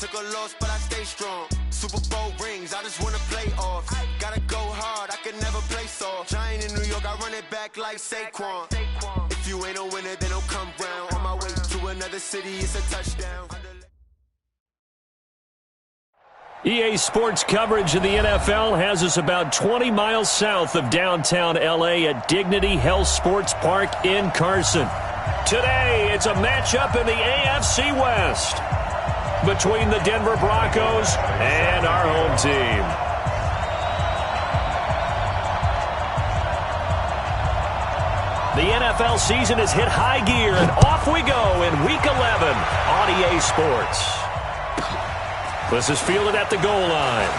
Took a loss, but I stay strong. Super Bowl rings, I just wanna play off. Gotta go hard, I can never play soft. Giant in New York, I run it back like Saquon. If you ain't a winner, then don't come round. On my way to another city, it's a touchdown. EA Sports coverage of the NFL has us about 20 miles south of downtown L.A. at Dignity Health Sports Park in Carson. Today, it's a matchup in the AFC West between the Denver Broncos and our home team. The NFL season has hit high gear, and off we go in Week 11 on EA Sports. This is fielded at the goal line.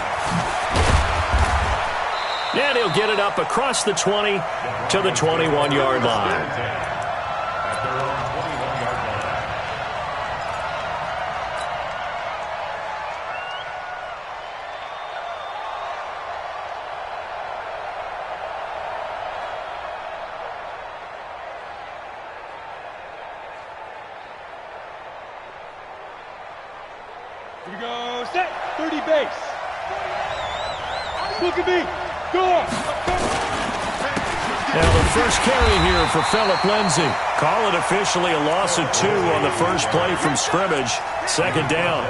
And he'll get it up across the 20 to the 21-yard line. Here we go, set, 30 base. Look at me, go! Now the first carry here for Phillip Lindsay. Call it officially a loss of 2 on the first play from scrimmage. Second down.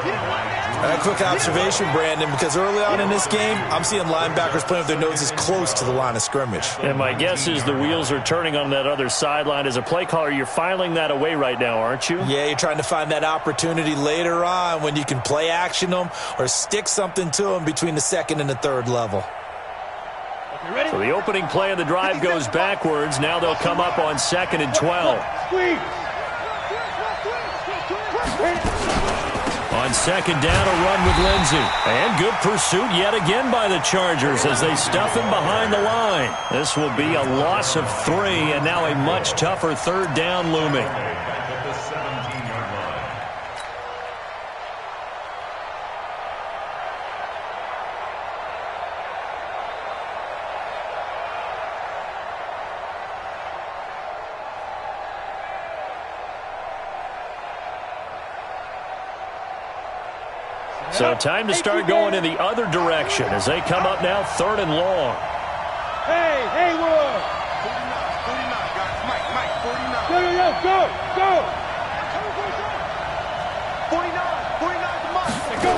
A quick observation, Brandon, because early on in this game, I'm seeing linebackers playing with their noses close to the line of scrimmage. And my guess is the wheels are turning on that other sideline. As a play caller, you're filing that away right now, aren't you? Yeah, you're trying to find that opportunity later on when you can play action them or stick something to them between the second and the third level. Ready? So the opening play of the drive goes backwards. Now they'll come up on 2nd and 12. Squeeze. On second down, a run with Lindsay. And good pursuit yet again by the Chargers as they stuff him behind the line. This will be a loss of 3, and now a much tougher third down looming. So time to start going in the other direction as they come up now 3rd and long. Hey, Haywood! 49, guys. Mike, 49. Go! 49 to Mike. Go!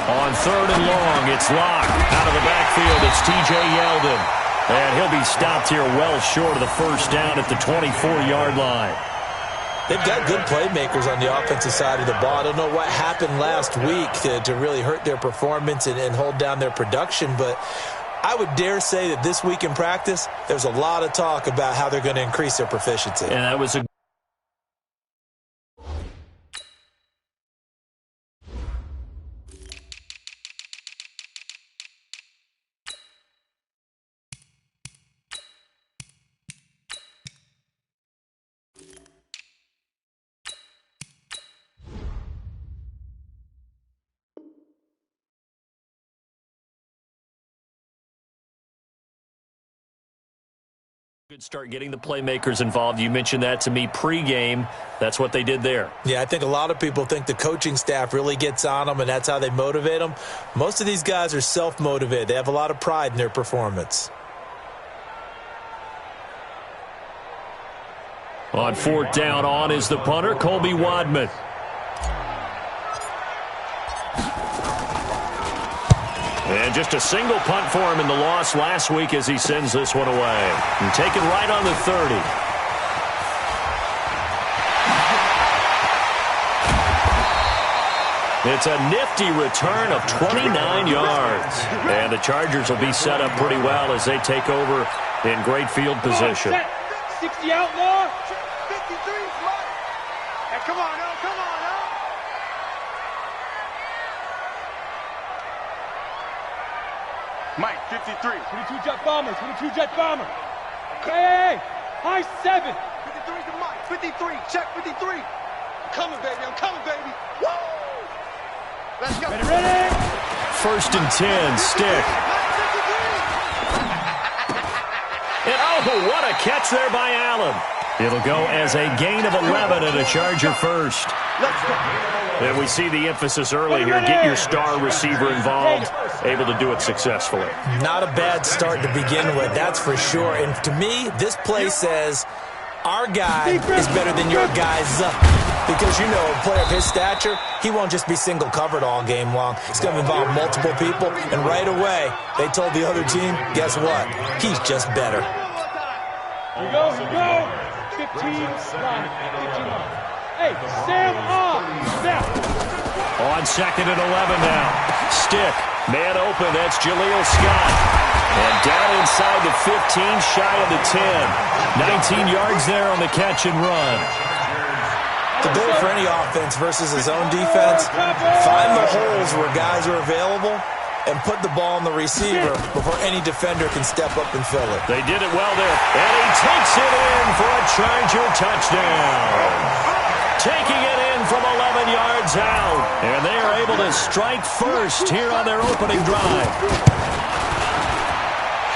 On 3rd and long, it's Locke. Out of the backfield, it's T.J. Yeldon. And he'll be stopped here well short of the first down at the 24-yard line. They've got good playmakers on the offensive side of the ball. I don't know what happened last week to really hurt their performance and hold down their production, but I would dare say that this week in practice, there's a lot of talk about how they're going to increase their proficiency. And that was a good start getting the playmakers involved. You mentioned that to me pregame. That's what they did there. Yeah, I think a lot of people think the coaching staff really gets on them, and that's how they motivate them. Most of these guys are self-motivated. They have a lot of pride in their performance. On 4th down, on is the punter, Colby Wadman. And just a single punt for him in the loss last week as he sends this one away. And taken right on the 30. It's a nifty return of 29 yards. And the Chargers will be set up pretty well as they take over in great field position. 60 outlaw. 53, Mike. Hey, come on, now. Mike, 53. 22 jet bomber. Hey! High 7. 53 to Mike. 53. Check 53. I'm coming, baby. Woo! Let's go. Ready? 1st and 10, stick. And oh, what a catch there by Allen. It'll go as a gain of 11 and a Charger first. And we see the emphasis early here. Get your star receiver involved. Able to do it successfully. Not a bad start to begin with, that's for sure. And to me, this play says our guy is better than your guy's. Because, you know, a player of his stature, he won't just be single covered all game long. He's going to involve multiple people. And right away, they told the other team, guess what? He's just better. Here we go, here we go. 15 line. 15 line. Hey, Sam on. Now. On second and 11 now. Stick. Man open. That's Jaleel Scott. And down inside the 15, shy of the 10. 19 yards there on the catch and run. The goal for any offense versus his own defense, find the holes where guys are available and put the ball on the receiver before any defender can step up and fill it. They did it well there. And he takes it in for a Charger touchdown. Taking it in from 11 yards out. And they are able to strike first here on their opening drive.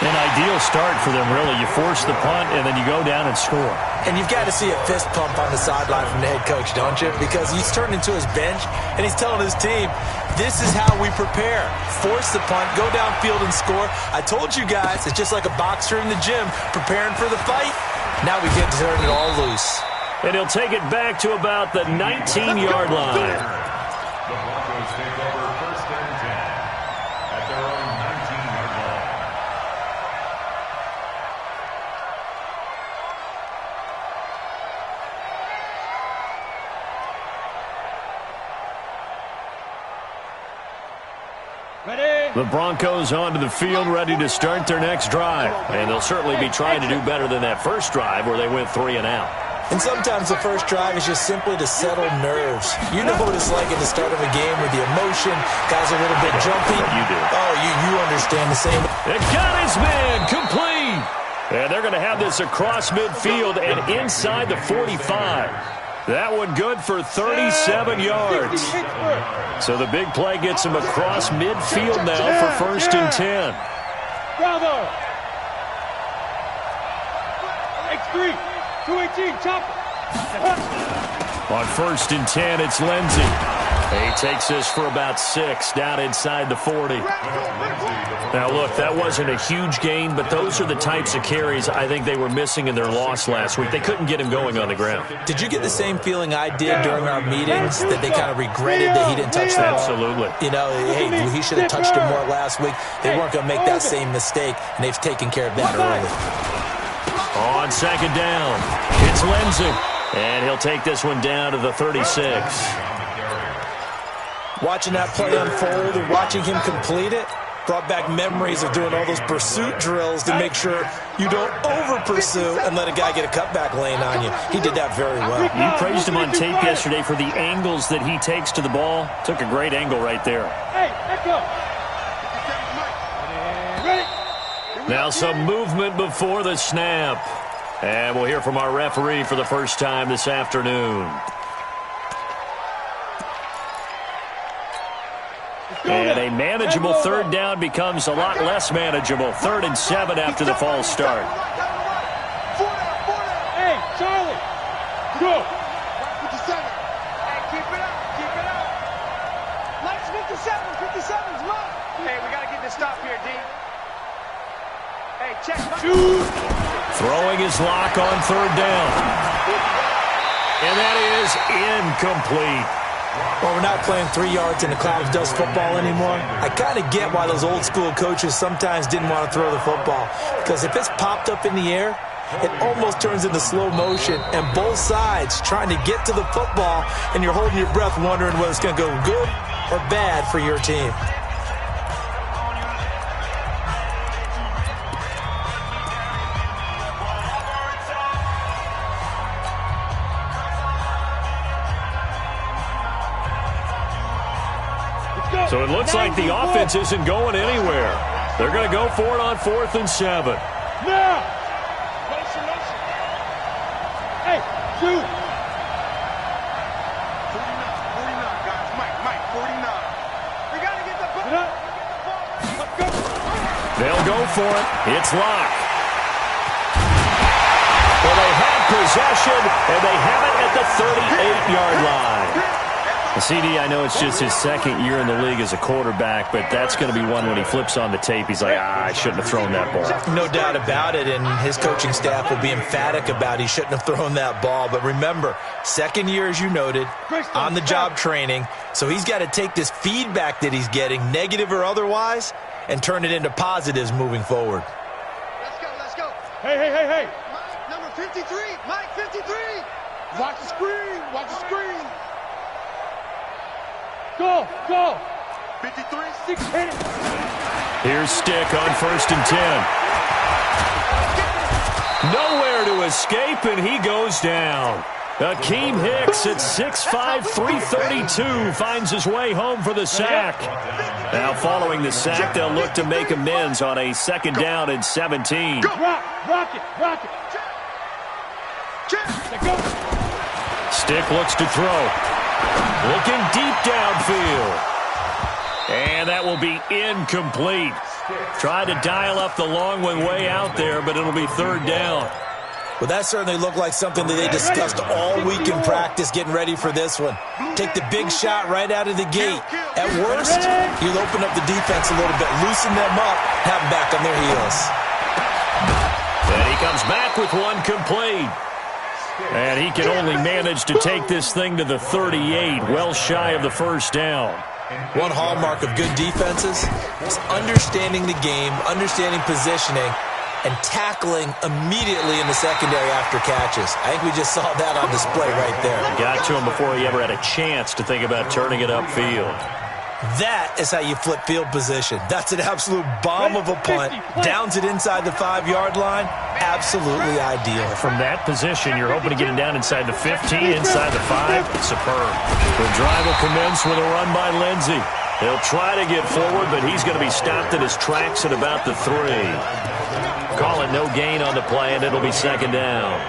An ideal start for them, really. You force the punt, and then you go down and score. And you've got to see a fist pump on the sideline from the head coach, don't you? Because he's turned into his bench, and he's telling his team, this is how we prepare. Force the punt, go downfield and score. I told you guys, it's just like a boxer in the gym preparing for the fight. Now we get to turn it all loose. And he'll take it back to about the 19-yard line. The Broncos take over first and 10 at their own 19-yard line. Ready? The Broncos onto the field, ready to start their next drive. And they'll certainly be trying to do better than that first drive where they went 3 and out. And sometimes the first drive is just simply to settle nerves. You know what it's like at the start of a game with the emotion, guys are a little bit jumpy. You do. Oh, you understand the same. It got his man, complete. And they're going to have this across midfield and inside the 45. That one good for 37 yards. So the big play gets him across midfield now for first and 10. Bravo. X3. 218, chop. On first and 10, it's Lindsey. He takes this for about 6 down inside the 40. Now, look, that wasn't a huge gain, but those are the types of carries I think they were missing in their loss last week. They couldn't get him going on the ground. Did you get the same feeling I did during our meetings, that they kind of regretted that he didn't touch the ball? Absolutely. You know, hey, he should have touched it more last week. They weren't going to make that same mistake, and they've taken care of that early. On second down, it's Lindsey. And he'll take this one down to the 36. Watching that play unfold and watching him complete it brought back memories of doing all those pursuit drills to make sure you don't over-pursue and let a guy get a cutback lane on you. He did that very well. You praised him on tape yesterday for the angles that he takes to the ball. Took a great angle right there. Hey, echo. Ready? Now some movement before the snap. And we'll hear from our referee for the first time this afternoon. And a manageable third down becomes a lot less manageable. 3rd and 7 after the false start. Hey, Charlie. Go. 57. Hey, keep it up. Keep it up. Let's 57. 57's left. Hey, we got to get this stop here, D. Hey, check. Shoot. Throwing his lock on 3rd down. And that is incomplete. Well, we're not playing 3 yards in a cloud of dust football anymore. I kind of get why those old school coaches sometimes didn't want to throw the football. Because if it's popped up in the air, it almost turns into slow motion. And both sides trying to get to the football, and you're holding your breath wondering whether it's going to go good or bad for your team. So it looks like the offense isn't going anywhere. They're going to go for it on 4th and 7. Now. Motion. Hey, shoot. 49, guys. Mike, 49. We got to get the ball. Let's go. They'll go for it. It's Locke. Well, they have possession, and they have it at the 38-yard line. CD, I know it's just his second year in the league as a quarterback, but that's going to be one when he flips on the tape. He's like, I shouldn't have thrown that ball. No doubt about it, and his coaching staff will be emphatic about he shouldn't have thrown that ball. But remember, second year, as you noted, on-the-job training, so he's got to take this feedback that he's getting, negative or otherwise, and turn it into positives moving forward. Let's go. Hey. Mike, number 53. Mike, 53. Watch the screen. Go. 53. 6, hit it. Here's Stick on 1st and 10. Nowhere to escape, and he goes down. Akeem Hicks at 6'5", 332 finds his way home for the sack. Now following the sack, they'll look to make amends on a 2nd down and 17. Rock it. Go. Stick looks to throw. Looking deep downfield. And that will be incomplete. Tried to dial up the long one way out there, but it'll be 3rd down. Well, that certainly looked like something that they discussed all week in practice getting ready for this one. Take the big shot right out of the gate. At worst, you'll open up the defense a little bit, loosen them up, have them back on their heels. And he comes back with one complete. And he can only manage to take this thing to the 38, well shy of the 1st down. One hallmark of good defenses is understanding the game, understanding positioning, and tackling immediately in the secondary after catches. I think we just saw that on display right there. Got to him before he ever had a chance to think about turning it upfield. That is how you flip field position. That's an absolute bomb of a punt. Downs it inside the 5-yard line. Absolutely ideal. From that position, you're hoping to get him down inside the 15, inside the 5. Superb. The drive will commence with a run by Lindsey. He'll try to get forward, but he's going to be stopped in his tracks at about the 3. Call it no gain on the play, and it'll be 2nd down.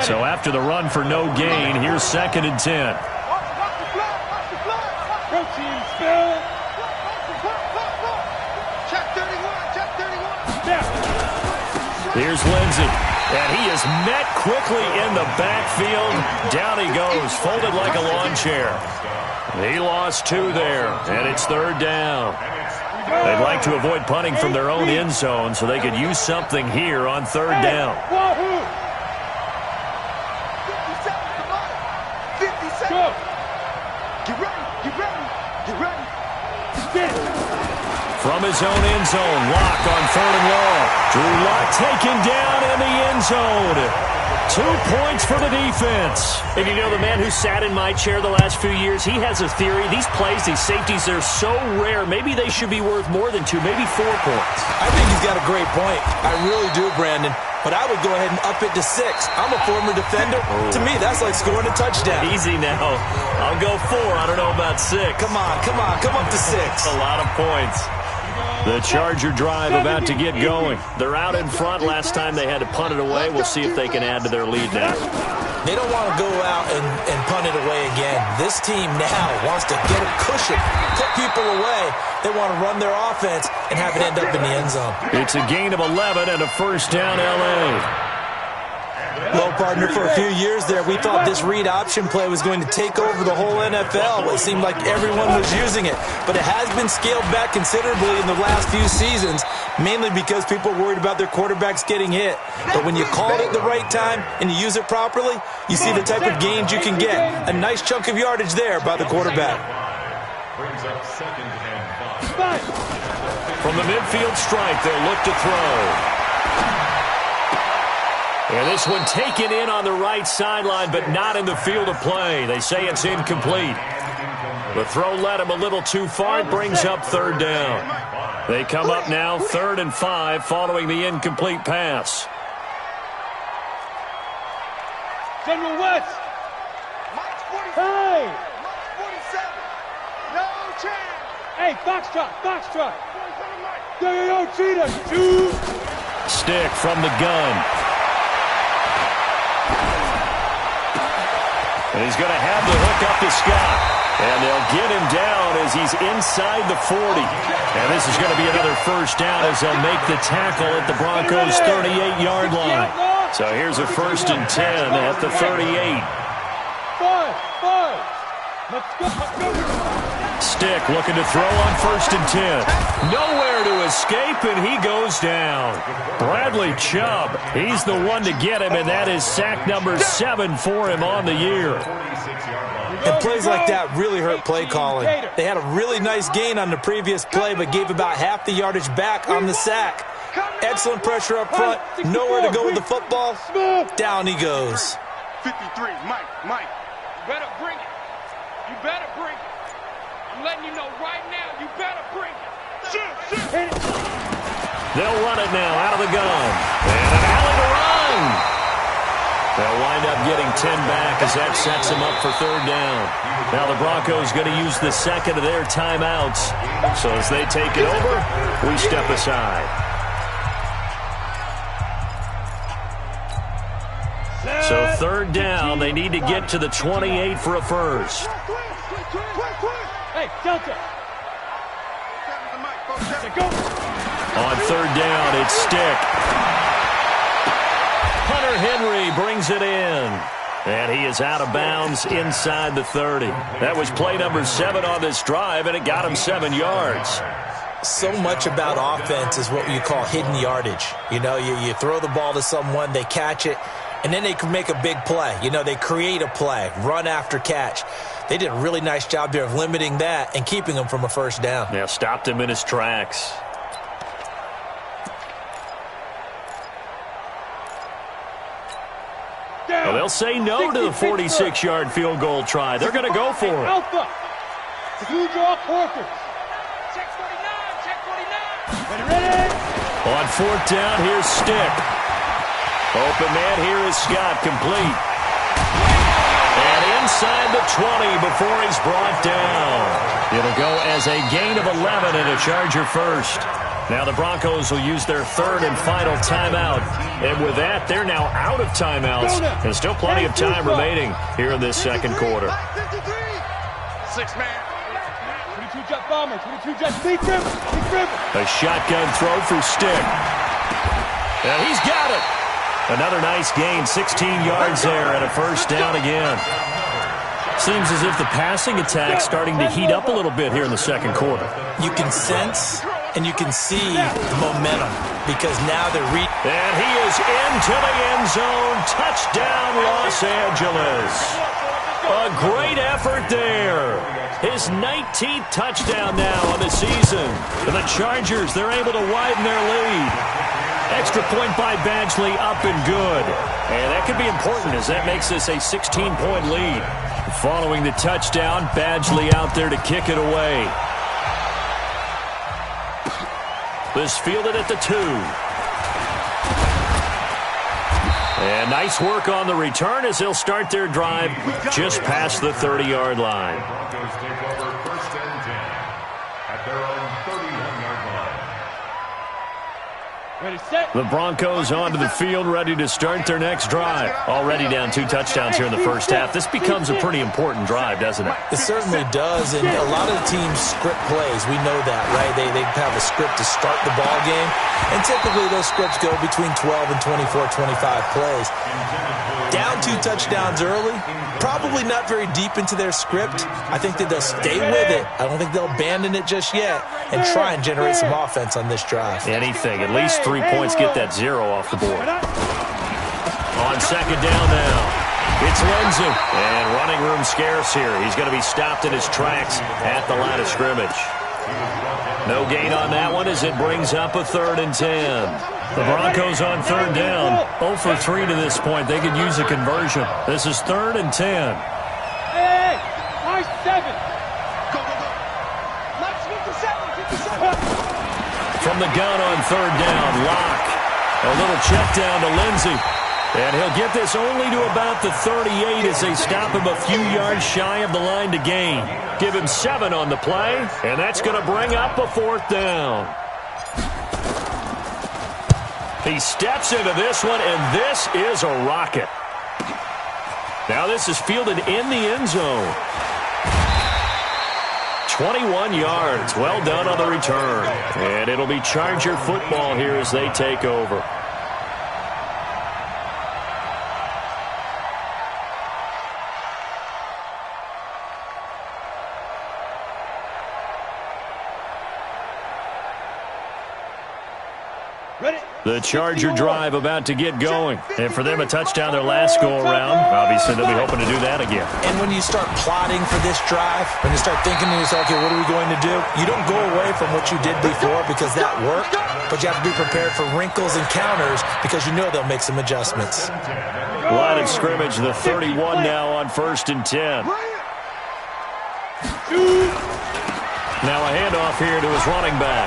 So after the run for no gain, here's 2nd and 10. Protein spill. Check 31. Here's Lindsey, and he is met quickly in the backfield. Down he goes, folded like a lawn chair. He lost 2 there, and it's 3rd down. They'd like to avoid punting from their own end zone, so they could use something here on 3rd down. 57. Go. Get ready. From his own end zone, Locke on 3rd and long. Drew Lock taken down in the end zone. 2 points for the defense. And you know, the man who sat in my chair the last few years, he has a theory. These plays, these safeties, they're so rare. Maybe they should be worth more than 2, maybe 4 points. I think he's got a great point. I really do, Brandon. But I would go ahead and up it to 6. I'm a former defender. To me, that's like scoring a touchdown. Easy now. I'll go 4. I don't know about 6. Come on. Come up to 6. A lot of points. The Charger drive about to get going. They're out in front. Last time they had to punt it away. We'll see if they can add to their lead now. They don't want to go out and punt it away again. This team now wants to get a cushion, put people away. They want to run their offense and have it end up in the end zone. It's a gain of 11 and a 1st down, L.A. Well, partner, for a few years there, we thought this read option play was going to take over the whole NFL. It seemed like everyone was using it. But it has been scaled back considerably in the last few seasons, mainly because people are worried about their quarterbacks getting hit. But when you call it at the right time and you use it properly, you see the type of gains you can get. A nice chunk of yardage there by the quarterback. Brings up 2nd and 5. From the midfield stripe, they'll look to throw. And this one taken in on the right sideline, but not in the field of play. They say it's incomplete. The throw led him a little too far. It brings up 3rd down. They come up now 3rd and 5 following the incomplete pass. General West. Mike's 47. Hey. Mike's 47. No chance. Hey, Foxtrot. Yo, Cheetah. Shoot. Stick from the gun. And he's going to have the hook up to Scott. And they'll get him down as he's inside the 40. And this is going to be another 1st down as they'll make the tackle at the Broncos' 38-yard line. So here's a 1st and 10 at the 38. 5. Let's go. Stick looking to throw on 1st and 10. Nowhere to escape, and he goes down. Bradley Chubb, he's the one to get him, and that is sack number 7 for him on the year. And plays like that really hurt play calling. They had a really nice gain on the previous play, but gave about half the yardage back on the sack. Excellent pressure up front. Nowhere to go with the football. Down he goes. 53, Mike. You better bring it. You better bring it. I'm letting you know right now, you better bring it. They'll run it now out of the gun. And an alley to run. They'll wind up getting 10 back as that sets them up for 3rd down. Now the Broncos going to use the second of their timeouts. So as they take it over, we step aside. So 3rd down, they need to get to the 28 for a first. Hey, Delta. On 3rd down, it's Stick. Hunter Henry brings it in. And he is out of bounds inside the 30. That was play number 7 on this drive, and it got him 7 yards. So much about offense is what you call hidden yardage. You know, you throw the ball to someone, they catch it, and then they can make a big play. You know, they create a play, run after catch. They did a really nice job there of limiting that and keeping him from a first down. Yeah, stopped him in his tracks. Well, they'll say no to the 46-yard field goal try. They're going to go for it. Alpha. Blue draw quarters. Check 49. Ready. On 4th down, here's Stick. Open man here is Scott, complete. And inside the 20 before he's brought down. It'll go as a gain of 11 and a Charger first. Now the Broncos will use their 3rd and final timeout. And with that, they're now out of timeouts. And still plenty of time remaining here in this second quarter. 6 man. 22 jet bomber. 22 jet sneak river. A shotgun throw for Stick. And he's got it. Another nice gain, 16 yards there and a first down again. Seems as if the passing attack's starting to heat up a little bit here in the second quarter. You can sense and you can see the momentum because now they're and he is into the end zone. Touchdown, Los Angeles. A great effort there. His 19th touchdown now on the season. And the Chargers, they're able to widen their lead. Extra point by Badgley, up and good. And that could be important as that makes this a 16-point lead. Following the touchdown, Badgley out there to kick it away. This fielded at the 2. And nice work on the return as they'll start their drive just past the 30-yard line. Broncos take over 1st and 10 at their own 31-yard line. Ready, set. The Broncos onto the field, ready to start their next drive. Already down 2 touchdowns here in the first half. This becomes a pretty important drive, doesn't it? It certainly does, and a lot of the teams script plays. We know that, right? They have a script to start the ball game, and typically those scripts go between 12 and 24, 25 plays. Down 2 touchdowns early, probably not very deep into their script. I think that they'll stay with it. I don't think they'll abandon it just yet and try and generate some offense on this drive. Anything, at least 3 points, get that 0 off the board. On second down now, it's Lindsey. And running room scarce here. He's going to be stopped in his tracks at the line of scrimmage. No gain on that one as it brings up a 3rd and 10. The Broncos on 3rd down. 0 for 3 to this point. They could use a conversion. This is 3rd and 10. Hey, nice 7. Go. Let's 57. From the gun on 3rd down, Locke. A little check down to Lindsey. And he'll get this only to about the 38 as they stop him a few yards shy of the line to gain. Give him 7 on the play, and that's going to bring up a 4th down. He steps into this one, and this is a rocket. Now this is fielded in the end zone. 21 yards. Well done on the return. And it'll be Charger football here as they take over. The Charger drive about to get going. And for them, a touchdown their last go-around. Obviously, they'll be hoping to do that again. And when you start plotting for this drive, when you start thinking to yourself, okay, what are we going to do? You don't go away from what you did before because that worked, but you have to be prepared for wrinkles and counters because you know they'll make some adjustments. Line of scrimmage, the 31 now on 1st and 10. Now a handoff here to his running back.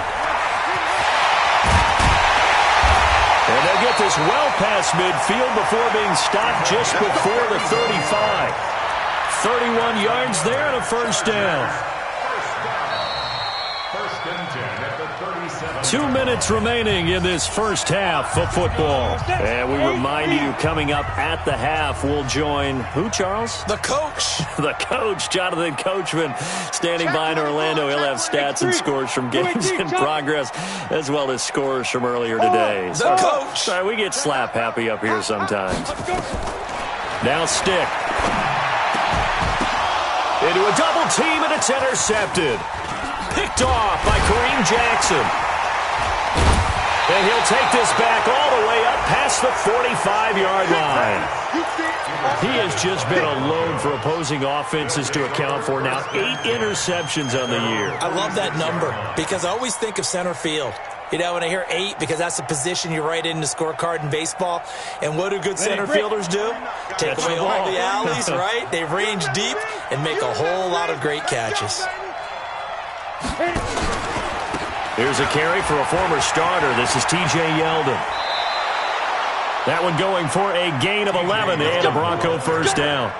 And they'll get this well past midfield before being stopped just before the 35. 31 yards there and a first down. First and 10 at the 37. 2 minutes remaining in this first half of football. And we remind you, coming up at the half, we'll join who, Charles? The coach. The coach, Jonathan Coachman, standing by in Orlando. He'll have stats and scores from games in progress, as well as scores from earlier today. The coach. Sorry, we get slap happy up here sometimes. Now stick. Into a double team, and it's intercepted. Picked off by Kareem Jackson. And he'll take this back all the way up past the 45-yard line. He has just been a load for opposing offenses to account for. Now 8 interceptions on the year. I love that number because I always think of center field. You know, when I hear 8, because that's the position you write in the scorecard in baseball. And what do good center fielders do? Take away all the alleys, right? They range deep and make a whole lot of great catches. Here's a carry for a former starter. This is T.J. Yeldon. That one going for a gain of 11 and a Bronco first down.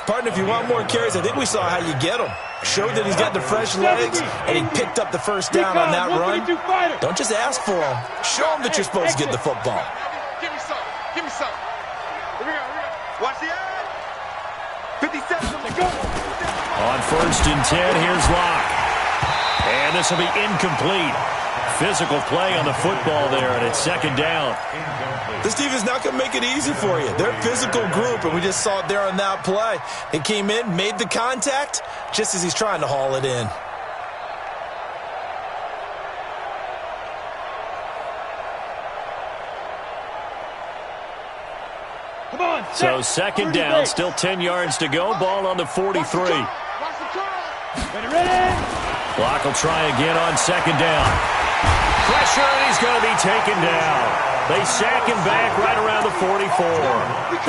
Partner, if you want more carries, I think we saw how you get them. Showed that he's got the fresh legs, and he picked up the first down on that run. Don't just ask for them. Show them that you're supposed to get the football. Give me some. Give me some. Here we go. Watch the eye. 57. Go. On 1st and 10, here's Locke. And this will be incomplete. Physical play on the football there, and it's 2nd down. This defense is not going to make it easy for you. They're a physical group, and we just saw it there on that play. He came in, made the contact, just as he's trying to haul it in. Come on, So 2nd down, still 10 yards to go. Ball on the 43. Ready. Locke will try again on 2nd down. Pressure, and he's going to be taken down. They sack him back right around the 44.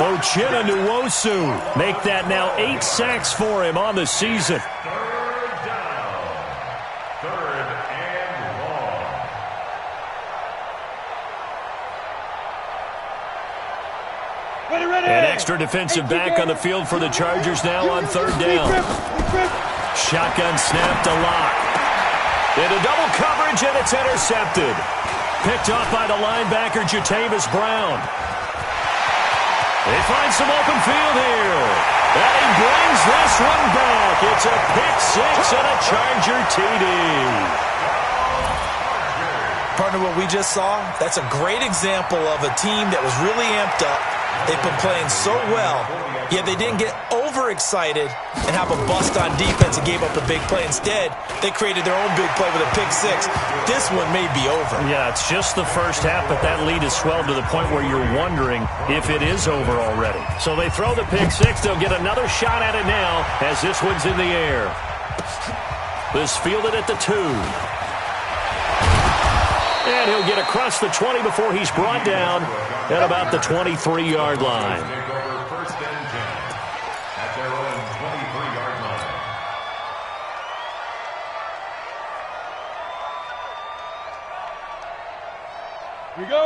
Uchenna Nwosu make that now 8 sacks for him on the season. 3rd down. 3rd and long. Ready. An extra defensive back on the field for the Chargers now on 3rd down. Shotgun snap to Locke. Into double coverage, and it's intercepted. Picked off by the linebacker, Jatavis Brown. They find some open field here. And he brings this one back. It's a pick 6 and a Charger TD. Partner, what we just saw, that's a great example of a team that was really amped up. They've been playing so well, yet they didn't get overexcited and have a bust on defense and gave up a big play. Instead, they created their own big play with a pick 6. This one may be over. Yeah, it's just the first half, but that lead has swelled to the point where you're wondering if it is over already. So they throw the pick 6. They'll get another shot at it now as this one's in the air. This fielded at the 2. And he'll get across the 20 before he's brought down at about the 23-yard line. Take over 1st and 10 at their own 23-yard line.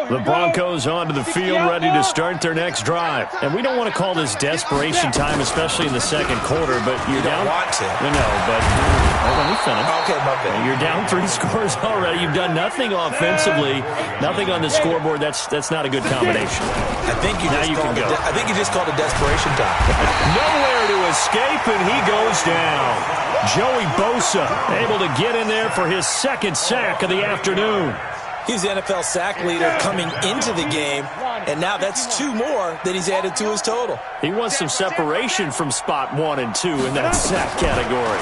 The Broncos onto the field, ready to start their next drive. And we don't want to call this desperation time, especially in the 2nd quarter, but you're down. Want to. I know, but let me finish. Okay, my bad. You're down 3 scores already. You've done nothing offensively, nothing on the scoreboard. That's not a good combination. I think you just called it desperation time. Nowhere to escape, and he goes down. Joey Bosa able to get in there for his 2nd sack of the afternoon. He's the NFL sack leader coming into the game, and now that's 2 more that he's added to his total. He wants some separation from spot 1 and 2 in that sack category.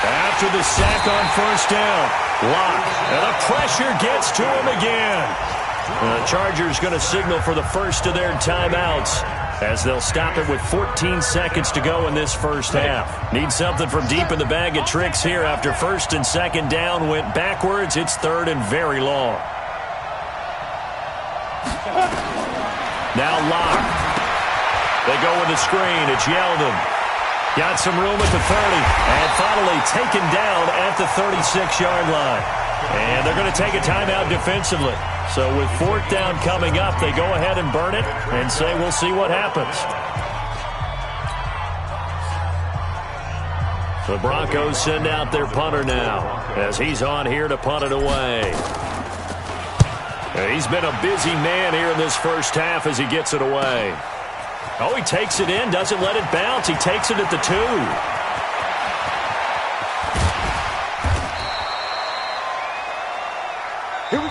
After the sack on 1st down, Locke, and the pressure gets to him again. The Chargers going to signal for the first of their timeouts as they'll stop it with 14 seconds to go in this first half. Need something from deep in the bag of tricks here after first and second down went backwards. It's third and very long. Now Locke. They go with the screen. It's Yeldon. Got some room at the 30. And finally taken down at the 36-yard line. And they're going to take a timeout defensively. So with fourth down coming up, they go ahead and burn it and say we'll see what happens. The Broncos send out their punter now as he's on here to punt it away. He's been a busy man here in this first half as he gets it away. Oh, he takes it in, doesn't let it bounce. He takes it at the 2.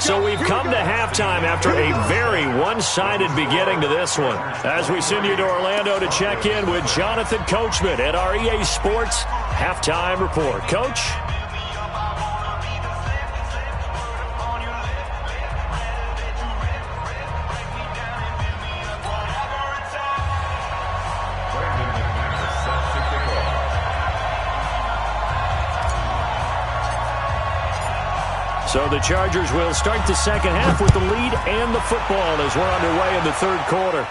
So we've come to halftime after a very one-sided beginning to this one. As we send you to Orlando to check in with Jonathan Coachman at our EA Sports Halftime Report. Coach? So the Chargers will start the second half with the lead and the football as we're underway in the third quarter.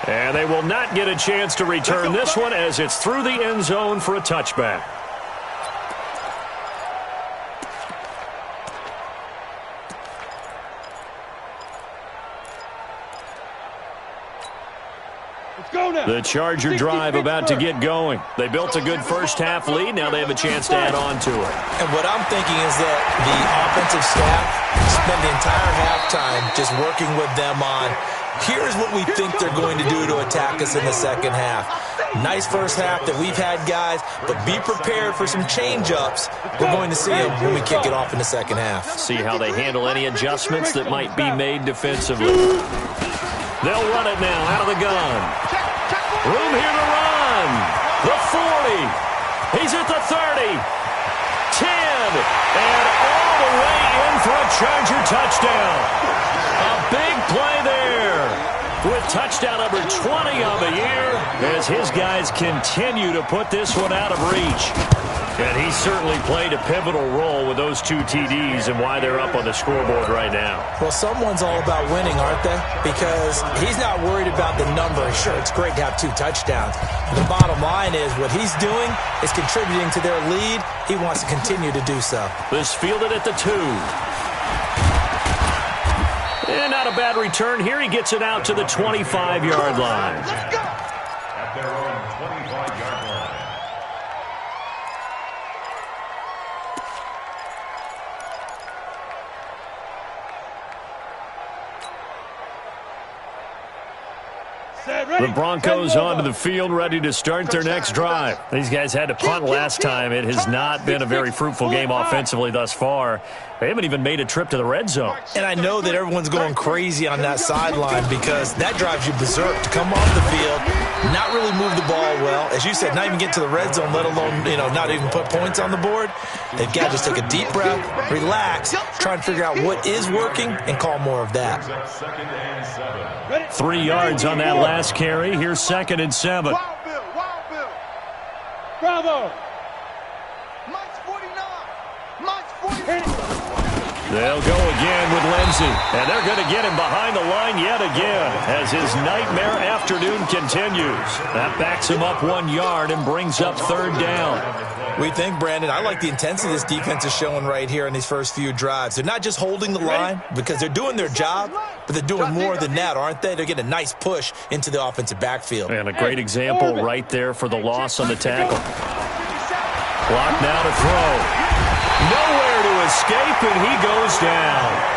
And they will not get a chance to return this one as it's through the end zone for a touchback. The Charger drive about to get going. They built a good first-half lead. Now they have a chance to add on to it. And what I'm thinking is that the offensive staff spend the entire halftime just working with them on, here's what we think they're going to do to attack us in the second half. Nice first half that we've had, guys, but be prepared for some change-ups. We're going to see them when we kick it off in the second half. See how they handle any adjustments that might be made defensively. They'll run it now out of the gun. Room here to run. The 40. He's at the 30. 10. And all the way in for a Charger touchdown. A big play there. With touchdown number 20 on the year as his guys continue to put this one out of reach. And he certainly played a pivotal role with those 2 TDs and why they're up on the scoreboard right now. Well, someone's all about winning, aren't they? Because he's not worried about the number. Sure, it's great to have 2 touchdowns. The bottom line is what he's doing is contributing to their lead. He wants to continue to do so. This fielded at the 2. And not a bad return here. He gets it out to the 25-yard line. At their own 25-yard line. The Broncos onto the field, ready to start their next drive. These guys had to punt last time. It has not been a very fruitful game offensively thus far. They haven't even made a trip to the red zone. And I know that everyone's going crazy on that sideline because that drives you berserk to come off the field, not really move the ball well. As you said, not even get to the red zone, let alone, not even put points on the board. They've got to just take a deep breath, relax, try and figure out what is working, and call more of that. 3 yards on that last carry. Here's 2nd and 7. Wild Bill. Bravo. Mike's 49. Mike's 49. They'll go again with Lindsey. And they're going to get him behind the line yet again as his nightmare afternoon continues. That backs him up 1 yard and brings up 3rd down. We think, Brandon, I like the intensity this defense is showing right here in these first few drives. They're not just holding the line because they're doing their job, but they're doing more than that, aren't they? They're getting a nice push into the offensive backfield. And a great example right there for the loss on the tackle. Clock now to throw. Nowhere to escape, and he goes down.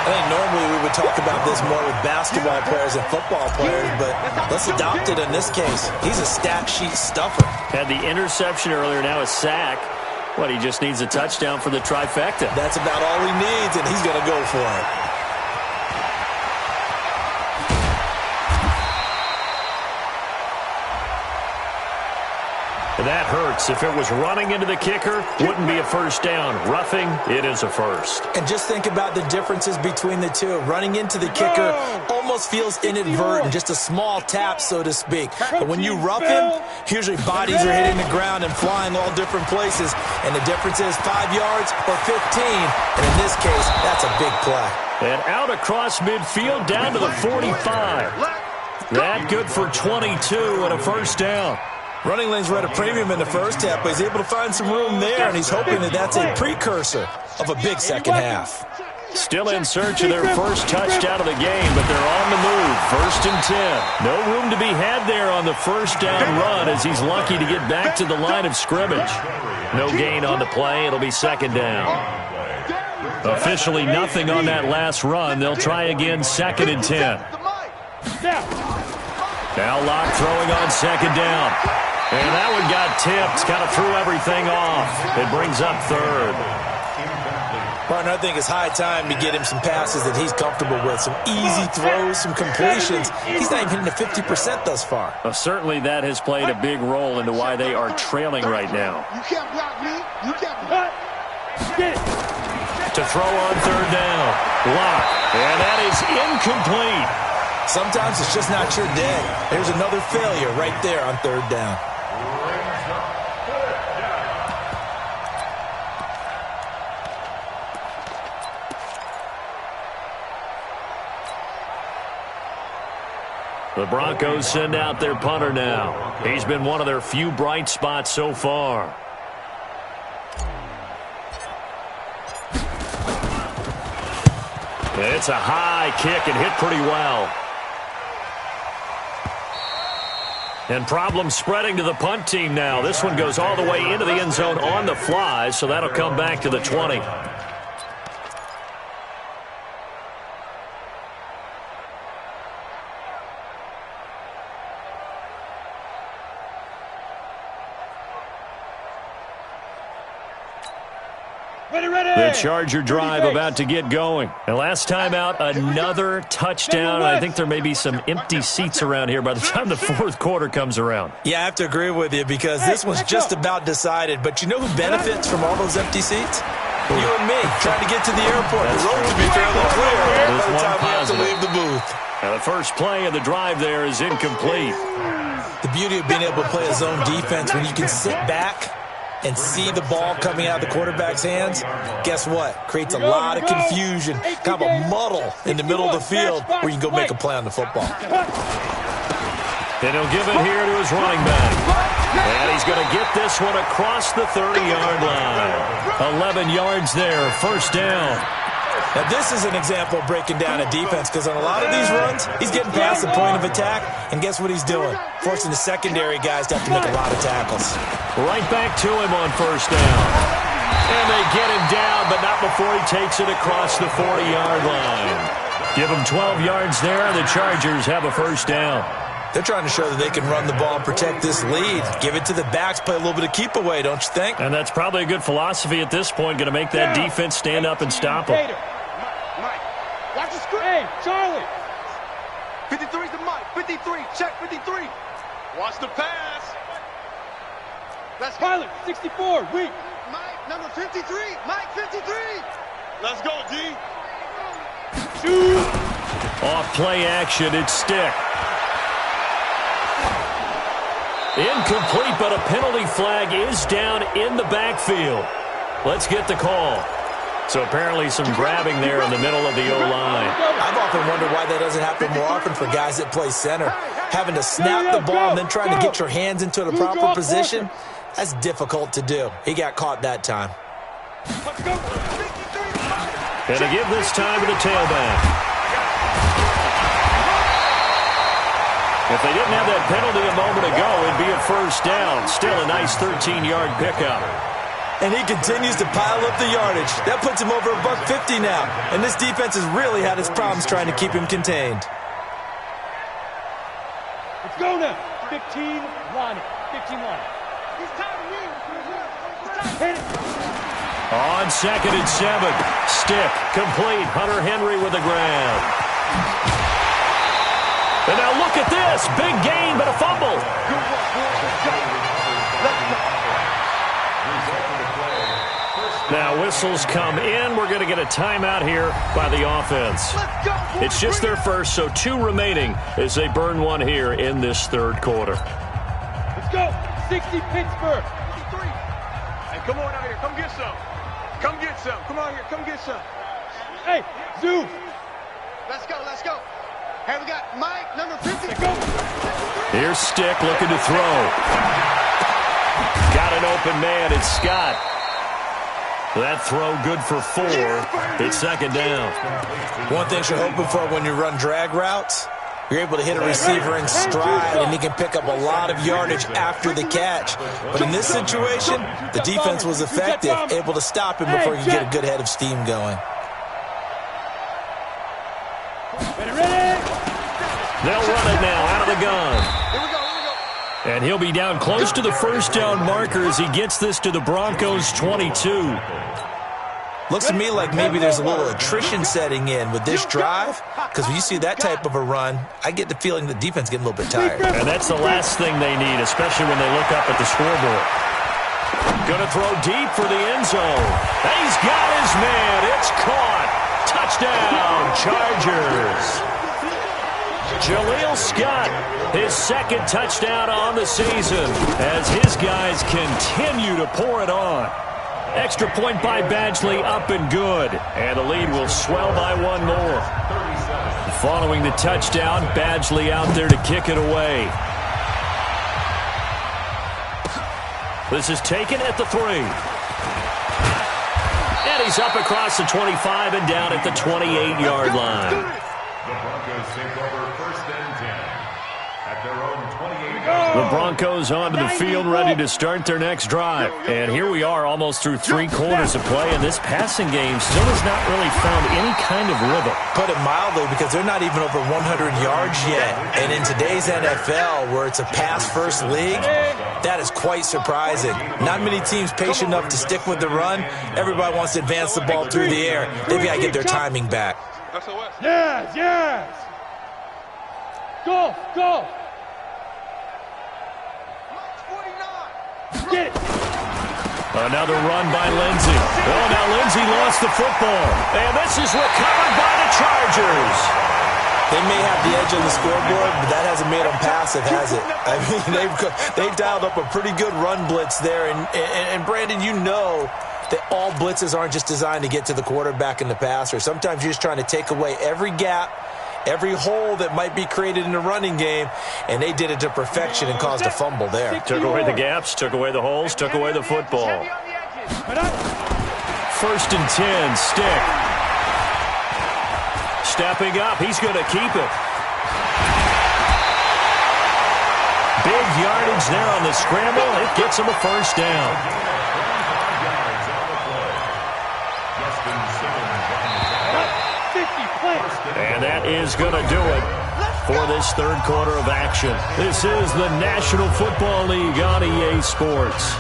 I think normally we would talk about this more with basketball players and football players, but let's adopt it in this case. He's a stat sheet stuffer. Had the interception earlier, now a sack. He just needs a touchdown for the trifecta. That's about all he needs, and he's going to go for it. That hurts. If it was running into the kicker, wouldn't be a first down. Roughing, it is a first. And just think about the differences between the two. Running into the kicker almost feels inadvertent, just a small tap, so to speak. But when you rough him, usually bodies are hitting the ground and flying all different places. And the difference is 5 yards or 15. And in this case, that's a big play. And out across midfield down to the 45. That good for 22 and a first down. Running lanes were at a premium in the first half, but he's able to find some room there, and he's hoping that that's a precursor of a big second half. Still in search of their first touchdown of the game, but they're on the move. 1st and 10. No room to be had there on the first down run as he's lucky to get back to the line of scrimmage. No gain on the play. It'll be 2nd down. Officially nothing on that last run. They'll try again 2nd and 10. Now Locke throwing on 2nd down. And that one got tipped. Kind of threw everything off. It brings up 3rd. Partner, I think it's high time to get him some passes that he's comfortable with. Some easy throws, some completions. He's not even hitting the 50% thus far. Certainly that has played a big role into why they are trailing right now. You can't block me. You can't block. To throw on 3rd down. Locke. And that is incomplete. Sometimes it's just not your day. There's another failure right there on 3rd down. The Broncos send out their punter now. He's been one of their few bright spots so far. It's a high kick and hit pretty well. And problems spreading to the punt team now. This one goes all the way into the end zone on the fly, so that'll come back to the 20. The Charger drive about to get going. And last time out, another touchdown. I think there may be some empty seats around here by the time the 4th quarter comes around. Yeah, I have to agree with you because this one's just about decided. But you know who benefits from all those empty seats? You and me, trying to get to the airport. The road to be fairly clear by the time we have to leave the booth. Now the first play of the drive there is incomplete. The beauty of being able to play a zone defense when you can sit back and see the ball coming out of the quarterback's hands, guess what? Creates a lot of confusion, kind of a muddle in the middle of the field where you can go make a play on the football. And he'll give it here to his running back. And he's going to get this one across the 30-yard line. 11 yards there, 1st down. Now, this is an example of breaking down a defense because on a lot of these runs, he's getting past the point of attack, and guess what he's doing? Forcing the secondary guys to have to make a lot of tackles. Right back to him on 1st down. And they get him down, but not before he takes it across the 40-yard line. Give him 12 yards there, and the Chargers have a 1st down. They're trying to show that they can run the ball and protect this lead. Give it to the backs, play a little bit of keep away, don't you think? And that's probably a good philosophy at this point, going to make that defense stand up and stop them. Mike, watch the screen. Hey, Charlie. 53's the Mike. 53, check 53. Watch the pass. Let's Pilot, 64, weak. Mike, number 53. Mike, 53. Let's go, D. Shoot. Off play action, it's Stick. Incomplete, but a penalty flag is down in the backfield. Let's get the call. So apparently some grabbing there in the middle of the O-line. I've often wondered why that doesn't happen more often for guys that play center. Having to snap the ball and then trying to get your hands into the proper position, that's difficult to do. He got caught that time. And to give this time to the tailback. If they didn't have that penalty a moment ago, it'd be a 1st down. Still a nice 13-yard pickup. And he continues to pile up the yardage. That puts him over $150 now. And this defense has really had its problems trying to keep him contained. Let's go now. 15 line. 15 line. Hit it. On 2nd and 7. Stick complete. Hunter Henry with a grab. And now look at this. Big gain, but a fumble. Good work, boys. Let's go. Now whistles come in. We're going to get a timeout here by the offense. It's just their first, so 2 remaining as they burn one here in this third quarter. Let's go. 60 Pittsburgh. 53. Hey, come on out here. Come get some. Come get some. Come on here. Come get some. Hey, Zeus. Let's go. Let's go. Hey, we got Mike, number 50. Let's go. Here's Stick looking to throw. Got an open man. It's Scott. That throw good for 4. It's second down. One thing you're hoping for when you run drag routes, you're able to hit a receiver in stride, and he can pick up a lot of yardage after the catch. But in this situation, the defense was effective, able to stop him before he could get a good head of steam going. Ready? They'll run it now out of the gun. Here we go. And he'll be down close to the first down marker as he gets this to the Broncos' 22. Looks to me like maybe there's a little attrition setting in with this drive, because when you see that type of a run, I get the feeling the defense getting a little bit tired. And that's the last thing they need, especially when they look up at the scoreboard. Going to throw deep for the end zone. And he's got his man. It's caught. Touchdown, Chargers. Jaleel Scott, his second touchdown on the season as his guys continue to pour it on. Extra point by Badgley, up and good. And the lead will swell by 1 more. Following the touchdown, Badgley out there to kick it away. This is taken at the 3. And he's up across the 25 and down at the 28-yard line. The Broncos take over 1st and 10 at their own 28. The Broncos onto the field, ready to start their next drive. And here we are almost through 3 quarters of play, and this passing game still has not really found any kind of rhythm. Put it mildly, because they're not even over 100 yards yet. And in today's NFL, where it's a pass-first league, that is quite surprising. Not many teams patient enough to stick with the run. Everybody wants to advance the ball through the air. They've got to get their timing back. Yes, yes. Go, go. Get it. Another run by Lindsey. Oh, now Lindsey lost the football. And this is recovered by the Chargers. They may have the edge on the scoreboard, but that hasn't made them passive, has it? I mean, they've dialed up a pretty good run blitz there. And Brandon, you know that all blitzes aren't just designed to get to the quarterback in the passer. Sometimes you're just trying to take away every gap, every hole that might be created in the running game, and they did it to perfection and caused a fumble there. Took away the gaps, took away the holes, took away the football. 1st and 10, Stick. Stepping up, he's going to keep it. Big yardage there on the scramble. It gets him a 1st down. And that is going to do it for this third quarter of action. This is the National Football League on EA Sports.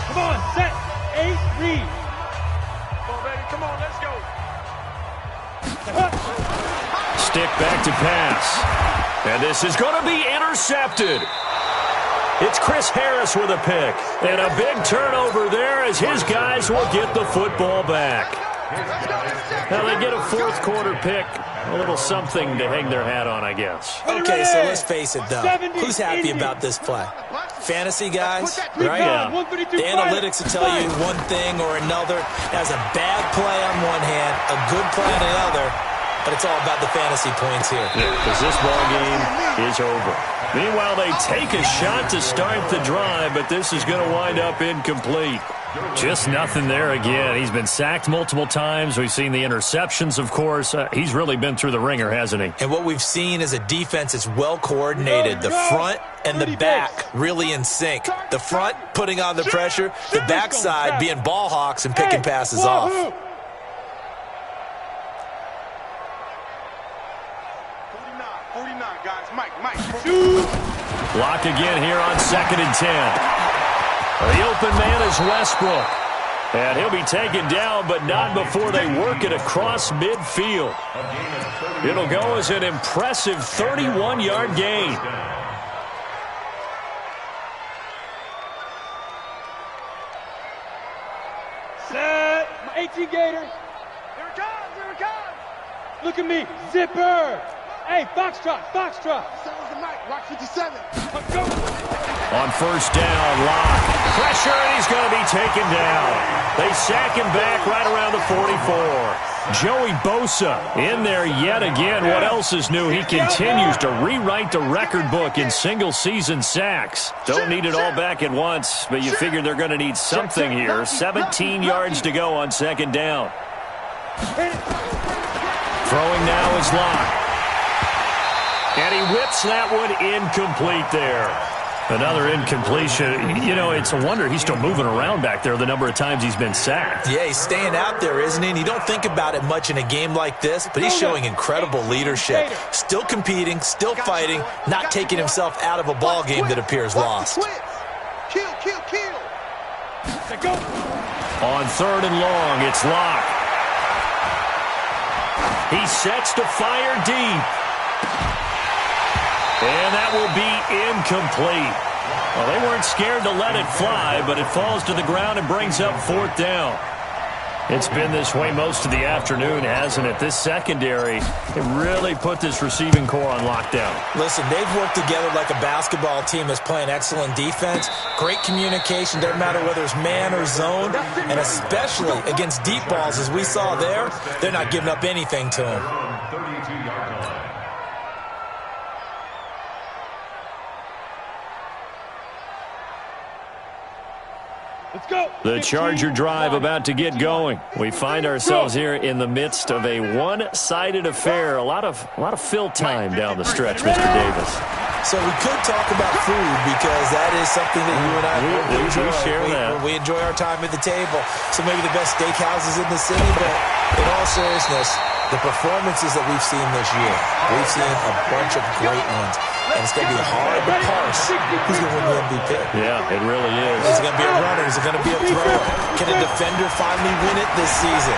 Come on, set. 8, read. Come on, baby. Come on, let's go. Stick back to pass. And this is going to be intercepted. It's Chris Harris with a pick. And a big turnover there as his guys will get the football back. Now they get a 4th quarter pick. A little something to hang their hat on, I guess. Okay, so let's face it, though. Who's happy about this play? Fantasy guys, right? Yeah. The analytics will tell you one thing or another. That's a bad play on one hand, a good play on the other. But it's all about the fantasy points here. Because this ball game is over. Meanwhile, they take a shot to start the drive, but this is going to wind up incomplete. Just nothing there again. He's been sacked multiple times. We've seen the interceptions, of course. He's really been through the ringer, hasn't he? And what we've seen is a defense that's well coordinated. The front and the back really in sync. The front putting on the pressure, the backside being ball hawks and picking passes off. 49, guys. Mike. Lock again here on 2nd and 10. The open man is Westbrook. And he'll be taken down, but not before they work it across midfield. It'll go as an impressive 31-yard gain. Set. My 18 Gator. Here it comes, here it comes. Look at me. Zipper. Hey, Foxtrot, Foxtrot. 7's the mic, Rock 57. Let's go. On first down, Locke. Pressure, and he's going to be taken down. They sack him back right around the 44. Joey Bosa in there yet again. What else is new? He continues to rewrite the record book in single-season sacks. Don't need it all back at once, but you figure they're going to need something here. 17 yards to go on second down. Throwing now is Locke. And he whips that one incomplete there. Another incompletion. You know, it's a wonder he's still moving around back there the number of times he's been sacked. Yeah, he's staying out there, isn't he? And you don't think about it much in a game like this, but he's showing incredible leadership. Still competing, still fighting, not taking himself out of a ball game that appears lost. Kill, kill, kill. Go. On third and long, it's Locke. He sets to fire deep. And that will be incomplete. Well, they weren't scared to let it fly, but it falls to the ground and brings up fourth down. It's been this way most of the afternoon, hasn't it? This secondary, it really put this receiving core on lockdown. Listen, they've worked together like a basketball team that's playing excellent defense. Great communication, doesn't matter whether it's man or zone, and especially against deep balls, as we saw there, they're not giving up anything to them. 32-yard line. Let's go. The Charger drive about to get going. We find ourselves here in the midst of a one-sided affair. A lot of fill time down the stretch, Mr. Davis. So we could talk about food because that is something that you and I we share that. We enjoy our time at the table. So maybe the best steakhouses in the city, but in all seriousness, the performances that we've seen this year, we've seen a bunch of great ones. And it's going to be hard to parse who's going to win the MVP. Yeah, it really is. Is it going to be a runner? Is it going to be a thrower? Can a defender finally win it this season?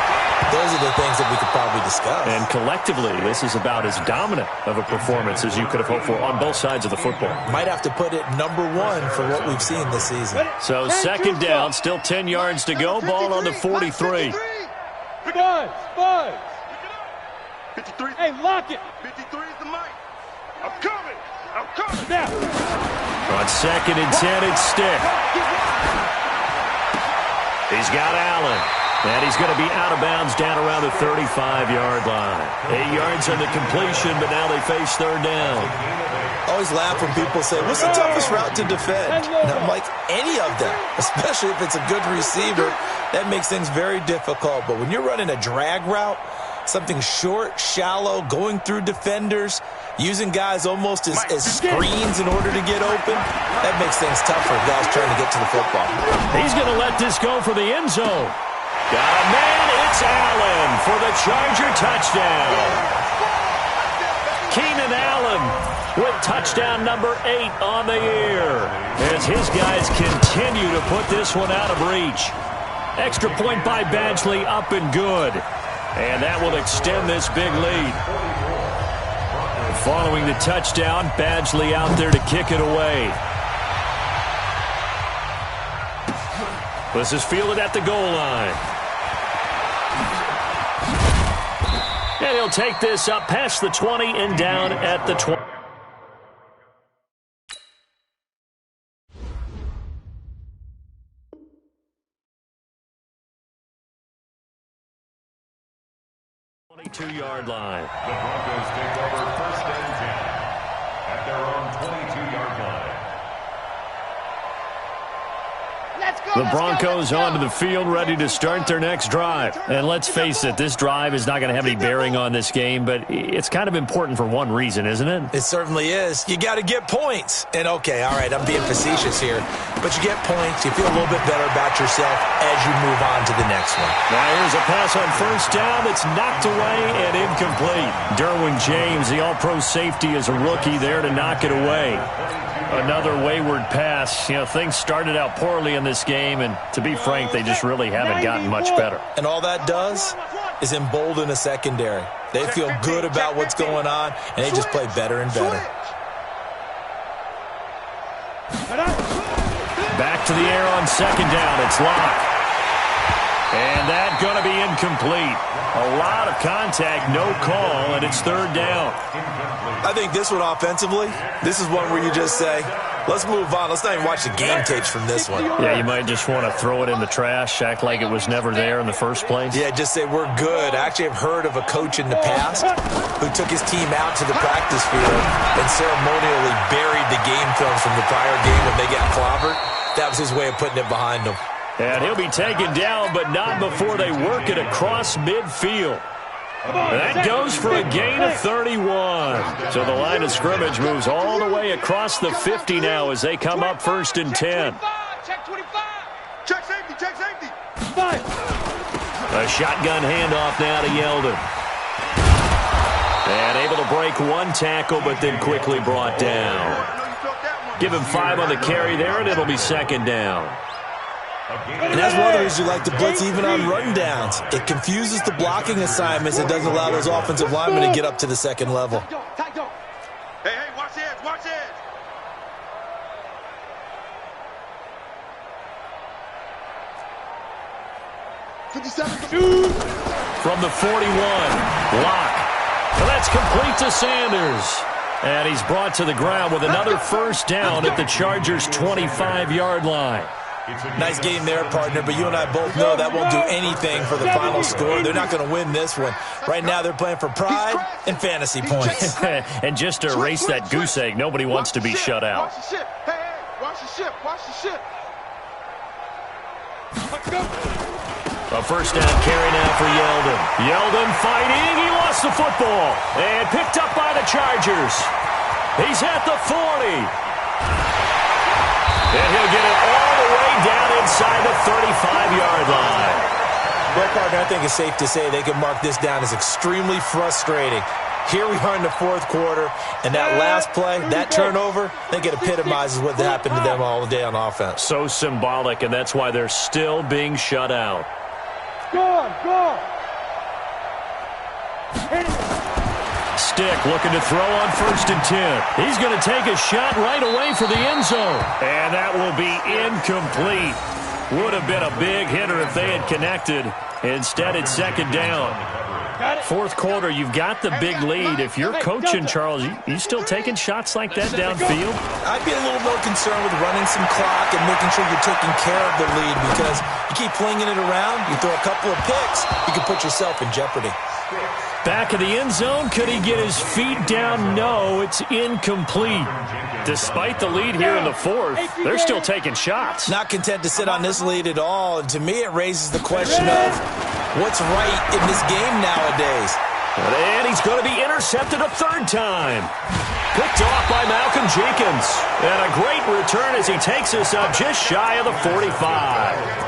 Those are the things that we could probably discuss. And collectively, this is about as dominant of a performance as you could have hoped for on both sides of the football. Might have to put it number one for what we've seen this season. So second down, still 10 yards to go. Ball on the 43. Buzz. 53. Hey, lock it. 53 is the mic. I'm coming. Now. On second and 10, it's Stick. He's got Allen. And he's going to be out of bounds down around the 35-yard line. 8 yards on the completion, but now they face third down. I always laugh when people say, what's the toughest route to defend? And I'm like, any of them, especially if it's a good receiver. That makes things very difficult. But when you're running a drag route, something short, shallow, going through defenders, using guys almost as screens in order to get open, that makes things tough for guys trying to get to the football. He's going to let this go for the end zone. Got a man, it's Allen for the Charger touchdown. Keenan Allen with touchdown number 8 on the year as his guys continue to put this one out of reach. Extra point by Badgley, up and good. And that will extend this big lead. Following the touchdown, Badgley out there to kick it away. This is fielded at the goal line. And he'll take this up past the 20 and down at the 20. Yard line. The Broncos take over first and 10 at their own 22-yard line. The Broncos onto the field, ready to start their next drive. And let's face it, this drive is not going to have any bearing on this game, but it's kind of important for one reason, isn't it? It certainly is. You got to get points. And okay, all right, I'm being facetious here, but you get points, you feel a little bit better about yourself as you move on to the next one. Now here's a pass on first down that's knocked away and incomplete. Derwin James, the all-pro safety, is a rookie there to knock it away. Another wayward pass. You know, things started out poorly in this game, and to be frank, they just really haven't gotten much better. And all that does is embolden a secondary. They feel good about what's going on, and they just play better and better. Back to the air on second down. It's Locke. And that's going to be incomplete. A lot of contact, no call, and it's third down. I think this one offensively, this is one where you just say, let's move on. Let's not even watch the game tapes from this one. Yeah, you might just want to throw it in the trash, act like it was never there in the first place. Yeah, just say we're good. I actually have heard of a coach in the past who took his team out to the practice field and ceremonially buried the game films from the prior game when they got clobbered. That was his way of putting it behind them. And he'll be taken down, but not before they work it across midfield. That goes for a gain of 31. So the line of scrimmage moves all the way across the 50 now as they come up first and 10. Check 25. Check safety. Check safety. A shotgun handoff now to Yeldon. And able to break one tackle, but then quickly brought down. Give him 5 on the carry there, and it'll be second down. And that's one of the reasons you like to blitz even on rundowns. It confuses the blocking assignments. It doesn't allow those offensive linemen to get up to the second level. Hey, watch the edge, watch the edge. From the 41, Locke. Well, that's complete to Sanders. And he's brought to the ground with another first down at the Chargers' 25-yard line. Nice game there, partner, but you and I both know that won't do anything for the final score. They're not going to win this one. Right now they're playing for pride and fantasy points. And just to erase that goose egg, nobody wants to be shut out. Watch the ship. Hey, watch the ship. Watch the ship. A first down carry now for Yeldon. Yeldon fighting. He lost the football. And picked up by the Chargers. He's at the 40. And he'll get it all the way down inside the 35-yard line. Well, partner, I think it's safe to say they can mark this down as extremely frustrating. Here we are in the fourth quarter, and that last play, that turnover, I think it epitomizes what happened to them all day on offense. So symbolic, and that's why they're still being shut out. Go! Stick looking to throw on first and 10. He's going to take a shot right away for the end zone. And that will be incomplete. Would have been a big hitter if they had connected. Instead, it's second down. Fourth quarter, you've got the big lead. If you're coaching, Charles, you still taking shots like that downfield? I'd be a little more concerned with running some clock and making sure you're taking care of the lead, because you keep flinging it around, you throw a couple of picks, you can put yourself in jeopardy. Back of the end zone. Could he get his feet down? No, it's incomplete. Despite the lead here in the fourth, they're still taking shots. Not content to sit on this lead at all, and to me it raises the question of what's right in this game nowadays. And he's going to be intercepted a third time. Picked off by Malcolm Jenkins. And a great return as he takes us up just shy of the 45.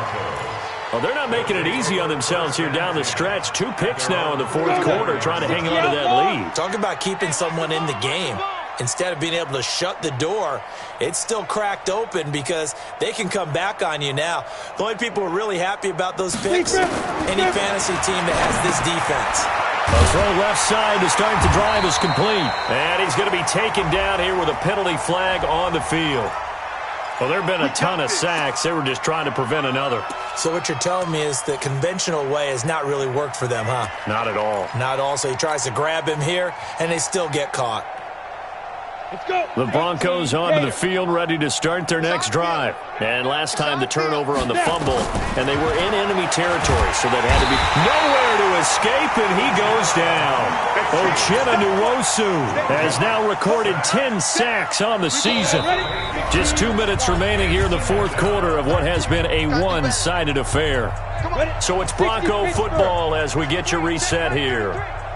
Well, they're not making it easy on themselves here down the stretch. 2 picks now in the fourth quarter trying to hang on to that lead. Talk about keeping someone in the game. Instead of being able to shut the door, it's still cracked open because they can come back on you now. The only people who are really happy about those picks, any fantasy team that has this defense. A throw left side to start the drive is complete. And he's going to be taken down here with a penalty flag on the field. Well, there have been a ton of sacks. They were just trying to prevent another. So what you're telling me is the conventional way has not really worked for them, huh? Not at all. Not at all. So he tries to grab him here, and they still get caught. Let's go. The Broncos onto the field, ready to start their next drive. And last time the turnover on the fumble, and they were in enemy territory, so that had to be nowhere to escape, and he goes down. Uchenna Nwosu has now recorded 10 sacks on the season. Just 2 minutes remaining here in the fourth quarter of what has been a one-sided affair. So it's Bronco football as we get you reset here.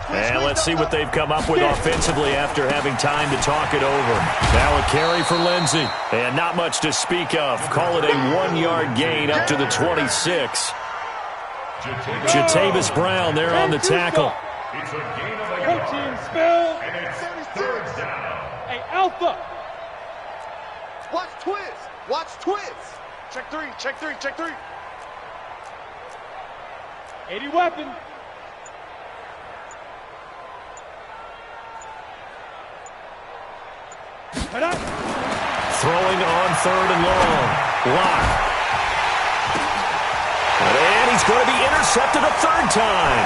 And let's see what they've come up with offensively after having time to talk it over. Now a carry for Lindsey. And not much to speak of. Call it a 1-yard gain up to the 26. Jatavis Brown there on the tackle. It's a gain of Protein spill. and it's third down. Hey, Alpha. Watch twist. Watch twist. Check three, check three, check three. 80 weapon. Throwing on third and long. Lock. And he's going to be intercepted a third time.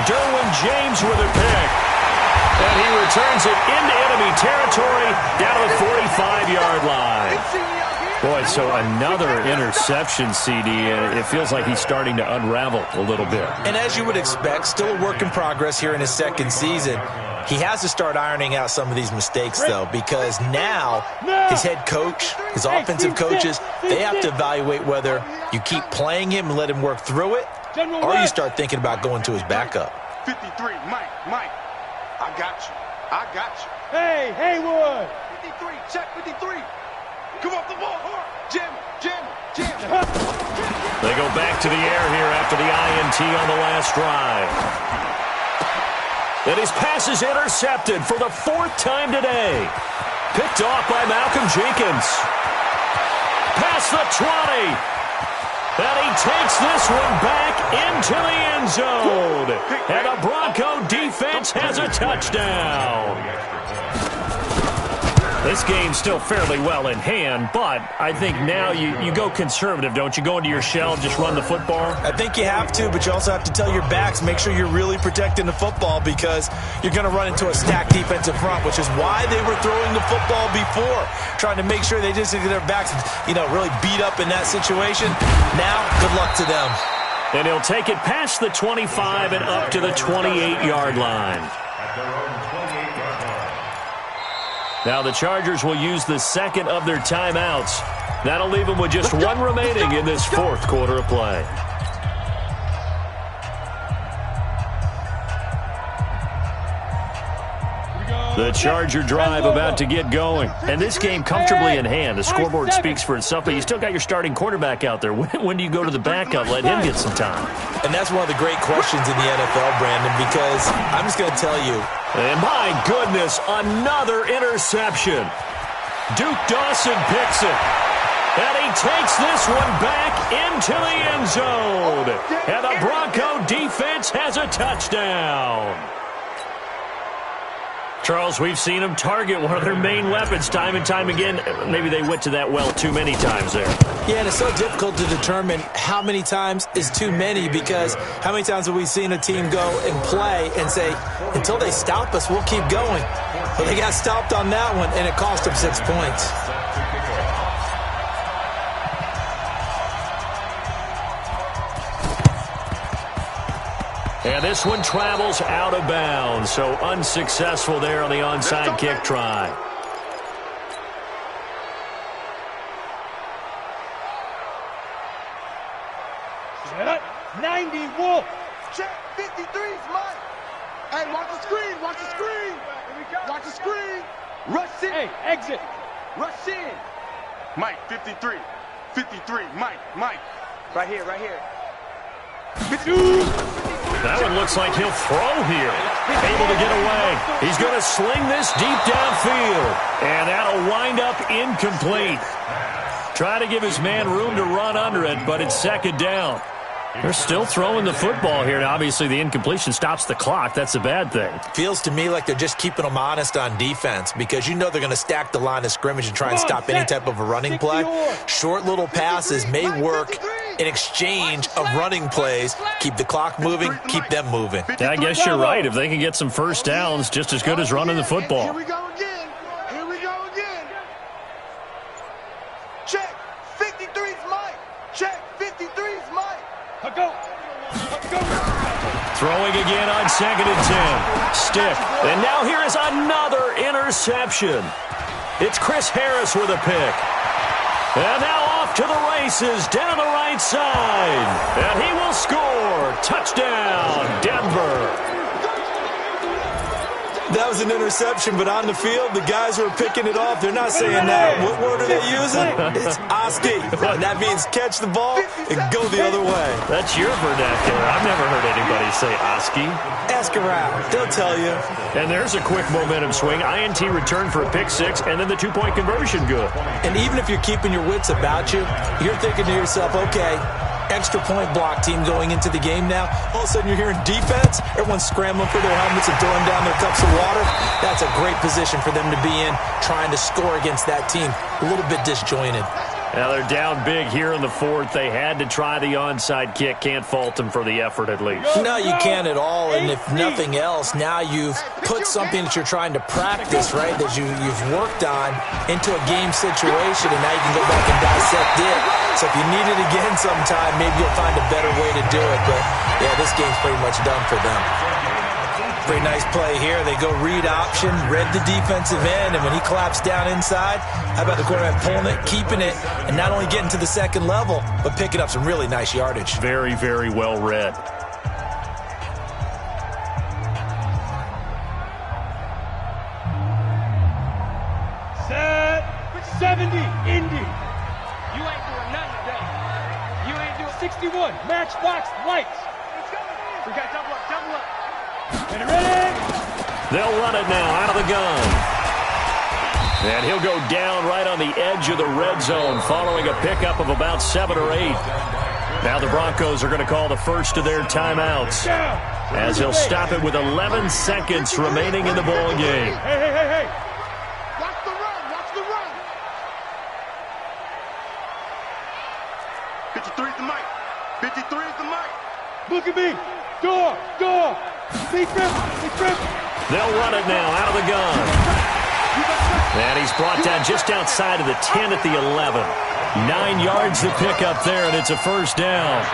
Derwin James with a pick. And he returns it into enemy territory down to the 45-yard line. Boy, so another interception, CD, and it feels like he's starting to unravel a little bit. And as you would expect, still a work in progress here in his second season. He has to start ironing out some of these mistakes, though, because now his head coach, his offensive coaches, they have to evaluate whether you keep playing him and let him work through it, or you start thinking about going to his backup. 53, Mike. I got you. Hey, Haywood. 53, check 53. Come off the ball hard. Jam. They go back to the air here after the INT on the last drive. And his pass is intercepted for the fourth time today. Picked off by Malcolm Jenkins. Past the 20. And he takes this one back into the end zone. And the Bronco defense has a touchdown. This game's still fairly well in hand, but I think now you go conservative, don't you? Go into your shell and just run the football? I think you have to, but you also have to tell your backs, make sure you're really protecting the football because you're going to run into a stacked defensive front, which is why they were throwing the football before, trying to make sure they just get their backs, really beat up in that situation. Now, good luck to them. And he'll take it past the 25 and up to the 28-yard line. Now the Chargers will use the second of their timeouts. That'll leave them with just one remaining in this fourth quarter of play. The Charger drive about to get going. And this game comfortably in hand. The scoreboard speaks for itself, but you still got your starting quarterback out there. When do you go to the backup? Let him get some time. And that's one of the great questions in the NFL, Brandon, because I'm just going to tell you. And my goodness, another interception. Duke Dawson picks it. And he takes this one back into the end zone. And the Bronco defense has a touchdown. Charles, we've seen them target one of their main weapons time and time again. Maybe they went to that well too many times there. Yeah, and it's so difficult to determine how many times is too many because how many times have we seen a team go and play and say, until they stop us, we'll keep going. But they got stopped on that one, and it cost them 6 points. And this one travels out of bounds, so unsuccessful there on the onside kick try. Set up. 90 Wolf. Check 53's Mike. Hey, watch the screen. Watch the screen. Watch the screen. Rush in. Hey, exit. Rush in. Mike, 53. 53. Mike. Right here. That one looks like he'll throw here. Able to get away. He's going to sling this deep downfield. And that'll wind up incomplete. Try to give his man room to run under it, but it's second down. They're still throwing the football here. Now, obviously, the incompletion stops the clock. That's a bad thing. Feels to me like they're just keeping them honest on defense because they're going to stack the line of scrimmage and try and stop any type of a running play. Short little passes may work in exchange of running plays. Keep the clock moving, keep them moving. Yeah, I guess you're right. If they can get some first downs, just as good as running the football. Here we go again. Check 53's Mike. Check 53's Mike. Go. Throwing again on 2nd and 10. Stiff. And now here is another interception. It's Chris Harris with a pick. And now off to the races down the right side. And he will score. Touchdown, Denver. That was an interception, but on the field, the guys who are picking it off, they're not saying that. What word are they using? It's Oski. And that means catch the ball and go the other way. That's your vernacular. I've never heard anybody say Oski. Ask around. They'll tell you. And there's a quick momentum swing. INT return for a pick six, and then the two-point conversion good. And even if you're keeping your wits about you, you're thinking to yourself, okay, extra point block team going into the game now. All of a sudden you're hearing defense. Everyone's scrambling for their helmets and throwing down their cups of water. That's a great position for them to be in, trying to score against that team. A little bit disjointed. Now they're down big here in the fourth. They had to try the onside kick. Can't fault them for the effort at least. No, you can't at all. And if nothing else, now you've put something that you're trying to practice, right, that you've worked on into a game situation, and now you can go back and dissect it. So if you need it again sometime, maybe you'll find a better way to do it. But, yeah, this game's pretty much done for them. Pretty nice play here. They go read option, read the defensive end, and when he claps down inside, how about the quarterback pulling it, keeping it, and not only getting to the second level, but picking up some really nice yardage. Very, very well read. Set 70, Indy. You ain't doing nothing today. You ain't doing 61, Matchbox Lights. We got double up, double up. Ready, ready. They'll run it now out of the gun. And he'll go down right on the edge of the red zone following a pickup of about 7 or 8. Now the Broncos are going to call the first of their timeouts as he'll stop it with 11 seconds remaining in the ball game. Hey, hey, hey, hey. Watch the run, watch the run. 53 is the mic. 53 is the mic. Look at me. Door, door. Big grip, big grip. They'll run it now out of the gun. And he's brought down just outside of the 10 at the 11. 9 yards to pick up there, and it's a first down.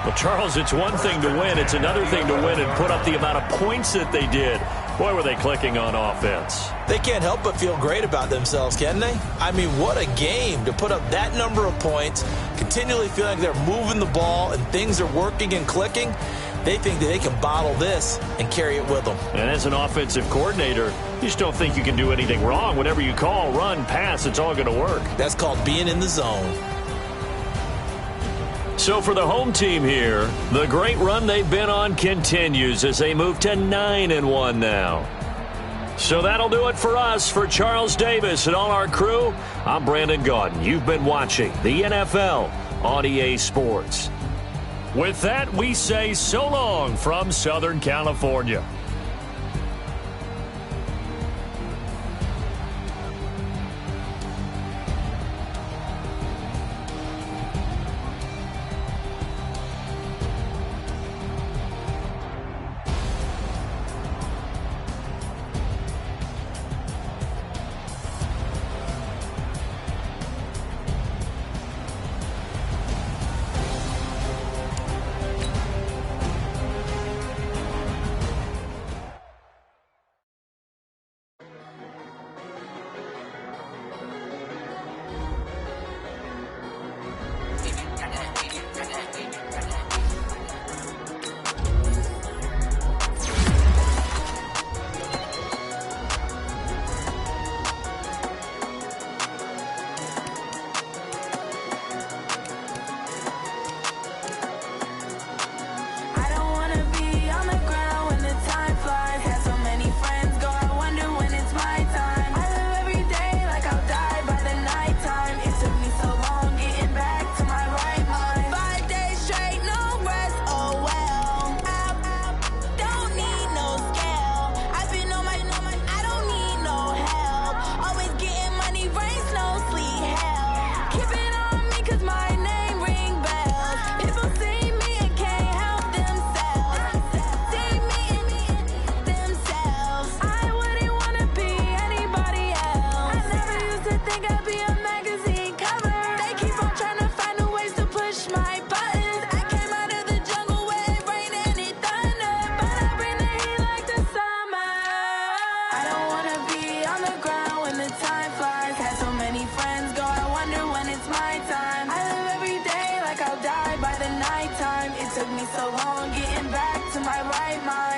Well, Charles, it's one thing to win. It's another thing to win and put up the amount of points that they did. Boy, were they clicking on offense. They can't help but feel great about themselves, can they? I mean, what a game to put up that number of points, continually feeling like they're moving the ball and things are working and clicking. They think that they can bottle this and carry it with them. And as an offensive coordinator, you just don't think you can do anything wrong. Whatever you call, run, pass, it's all going to work. That's called being in the zone. So for the home team here, the great run they've been on continues as they move to 9-1 now. So that'll do it for us. For Charles Davis and all our crew, I'm Brandon Gaudin. You've been watching the NFL on EA Sports. With that, we say so long from Southern California. Took me so long getting back to my right mind.